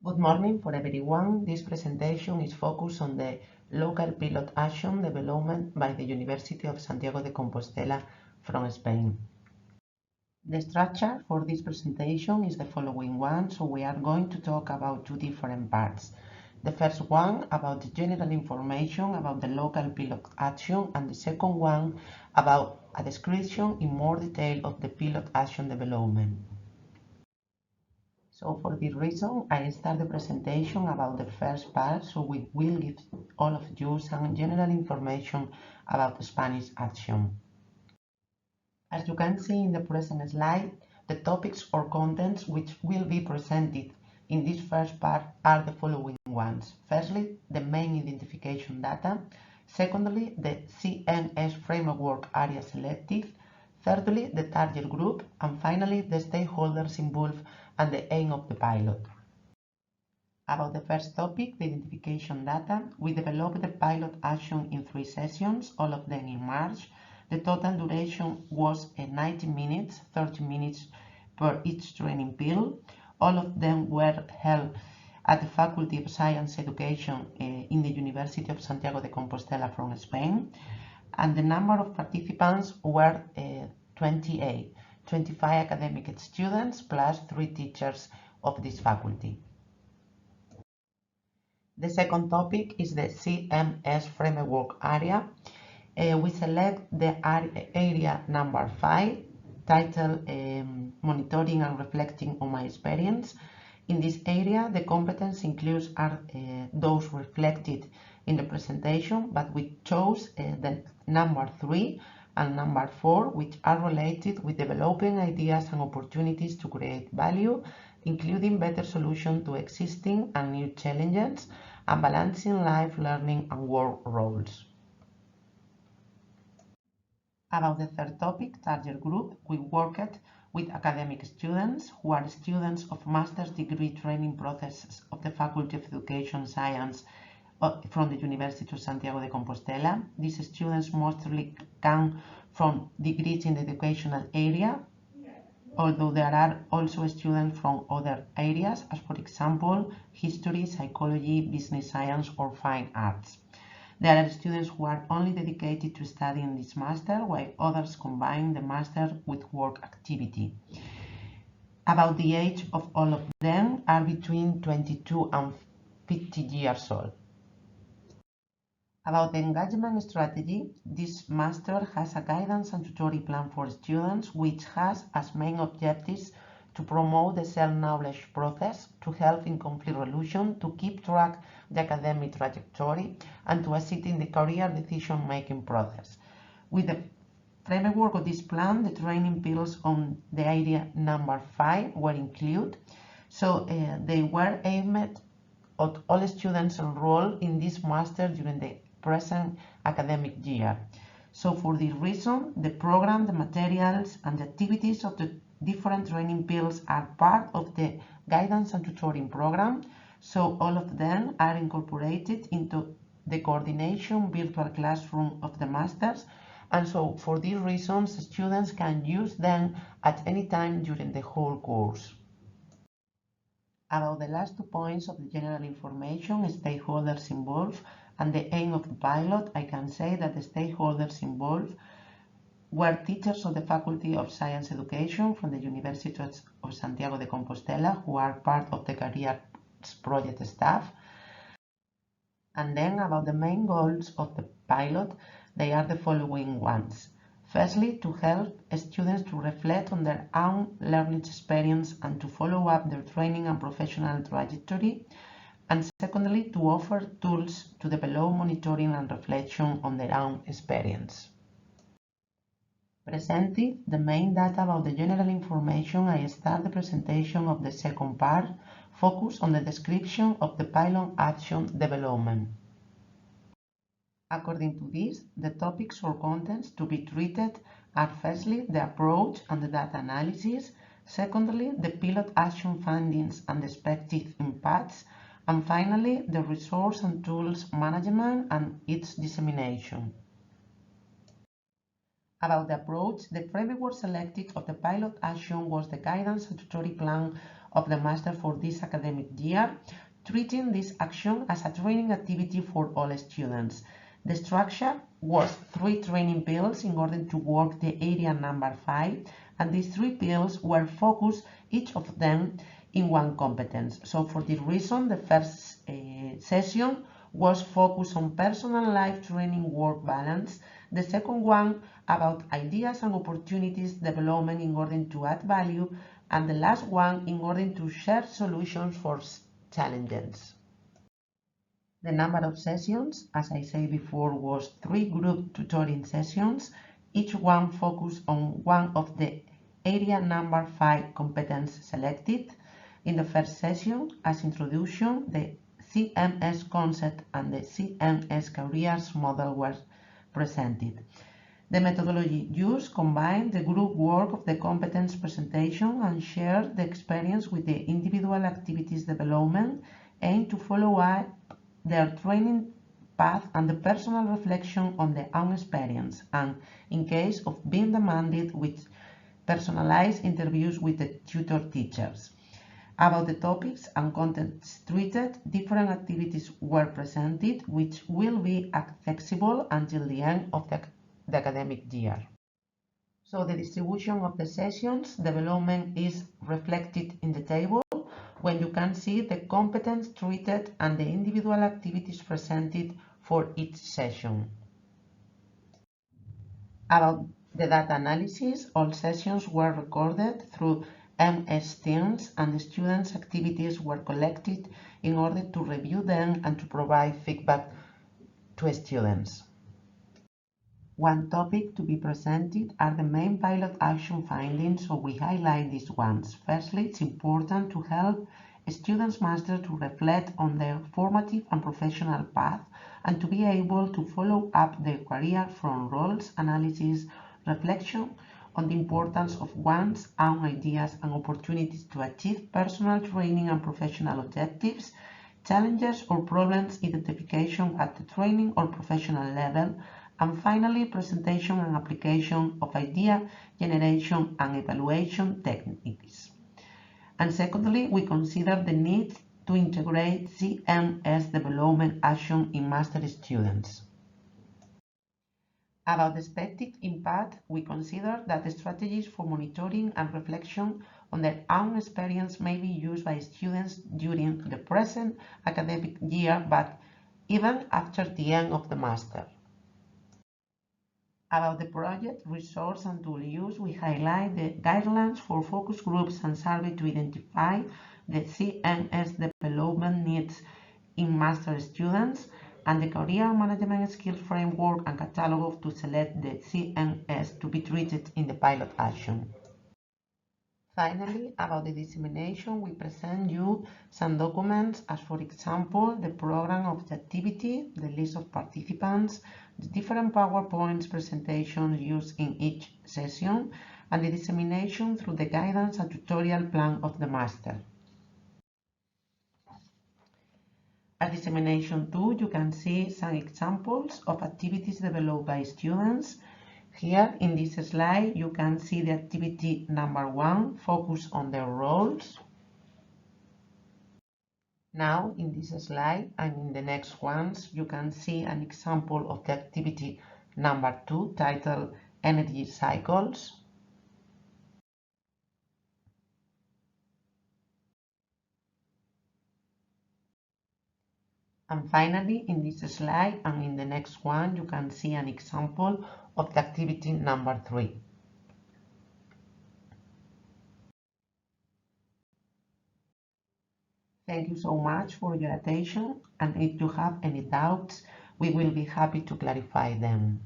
Good morning for everyone. This presentation is focused on the local pilot action development by the University of Santiago de Compostela from Spain. The structure for this presentation is the following one, so we are going to talk about two different parts. The first one about the general information about the local pilot action, and the second one about a description in more detail of the pilot action development. So for this reason, I start the presentation about the first part, so we will give all of you some general information about the Spanish action. As you can see in the present slide, the topics or contents which will be presented in this first part are the following ones. Firstly, the main identification data. Secondly, the CMS framework area selected. Thirdly, the target group. And finally, the stakeholders involved and the aim of the pilot. About the first topic, the identification data, we developed the pilot action in 3 sessions, all of them in March. The total duration was 90 minutes, 30 minutes per each training period. All of them were held at the Faculty of Science Education in the University of Santiago de Compostela from Spain. And the number of participants were 28, 25 academic students plus 3 teachers of this faculty. The second topic is the CMS framework area. We select the area number 5, titled Monitoring and Reflecting on My Experience. In this area, the competence includes those reflected in the presentation, but we chose the number 3 and number 4, which are related with developing ideas and opportunities to create value, including better solutions to existing and new challenges, and balancing life learning and work roles. About the third topic, target group, we worked with academic students who are students of master's degree training processes of the Faculty of Education Science from the University of Santiago de Compostela. These students mostly come from degrees in the educational area, although there are also students from other areas, as for example, history, psychology, business science, or fine arts. There are students who are only dedicated to studying this master, while others combine the master with work activity. About the age of all of them are between 22 and 50 years old. About the engagement strategy, this master has a guidance and tutoring plan for students, which has as main objectives to promote the self-knowledge process, to help in conflict resolution, to keep track of the academic trajectory, and to assist in the career decision-making process. With the framework of this plan, the training pillars on the area number 5 were included. So they were aimed at all students enrolled in this master during the present academic year. So for this reason, the program, the materials, and the activities of the different training pillars are part of the guidance and tutoring program. So all of them are incorporated into the coordination virtual classroom of the masters. And so for these reasons, students can use them at any time during the whole course. About the last 2 points of the general information, stakeholders involved, and the aim of the pilot, I can say that the stakeholders involved were teachers of the Faculty of Science Education from the University of Santiago de Compostela, who are part of the career project staff. And then about the main goals of the pilot, they are the following ones. Firstly, to help students to reflect on their own learning experience and to follow up their training and professional trajectory. And secondly, to offer tools to develop monitoring and reflection on their own experience. Presented the main data about the general information, I start the presentation of the second part, focused on the description of the pilot action development. According to this, the topics or contents to be treated are firstly the approach and the data analysis, secondly the pilot action findings and expected impacts, and finally the resource and tools management and its dissemination. About the approach, the framework selected of the pilot action was the guidance and tutoring plan of the master for this academic year, treating this action as a training activity for all students. The structure was 3 training pills in order to work the area number 5, and these 3 pills were focused, each of them, in one competence. So for this reason, the first session was focused on personal life training work balance, the second one about ideas and opportunities development in order to add value, and the last one in order to share solutions for challenges. The number of sessions, as I said before, was 3 group tutoring sessions, each one focused on one of the area number 5 competence selected. In the first session, as introduction, the CMS concept and the CMS careers model were presented. The methodology used combined the group work of the competence presentation and shared the experience with the individual activities development, aimed to follow up their training path and the personal reflection on their own experience, and in case of being demanded, with personalized interviews with the tutor teachers. About the topics and contents treated, different activities were presented, which will be accessible until the end of the academic year. So the distribution of the sessions development is reflected in the table, when you can see the competence treated and the individual activities presented for each session. About the data analysis, all sessions were recorded through MS Teams, and the students' activities were collected in order to review them and to provide feedback to students. One topic to be presented are the main pilot action findings, so we highlight these ones. Firstly, it's important to help students master to reflect on their formative and professional path and to be able to follow up their career from roles analysis, reflection on the importance of one's own ideas and opportunities to achieve personal training and professional objectives, challenges or problems identification at the training or professional level, and finally, presentation and application of idea generation and evaluation techniques. And secondly, we consider the need to integrate CMS development action in master students. About the expected impact, we consider that the strategies for monitoring and reflection on their own experience may be used by students during the present academic year, but even after the end of the master. About the project, resource and tool use, we highlight the guidelines for focus groups and survey to identify the CMS development needs in master students, and the career management skills framework and catalog to select the CMS to be treated in the pilot action. Finally, about the dissemination, we present you some documents as, for example, the program of the activity, the list of participants, the different PowerPoints presentations used in each session, and the dissemination through the guidance and tutorial plan of the master. At Dissemination 2, you can see some examples of activities developed by students. Here in this slide, you can see the activity number 1, focus on their roles. Now, in this slide and in the next ones, you can see an example of the activity number 2, titled Energy Cycles. And finally, in this slide and in the next one, you can see an example of the activity number 3. Thank you so much for your attention, and if you have any doubts, we will be happy to clarify them.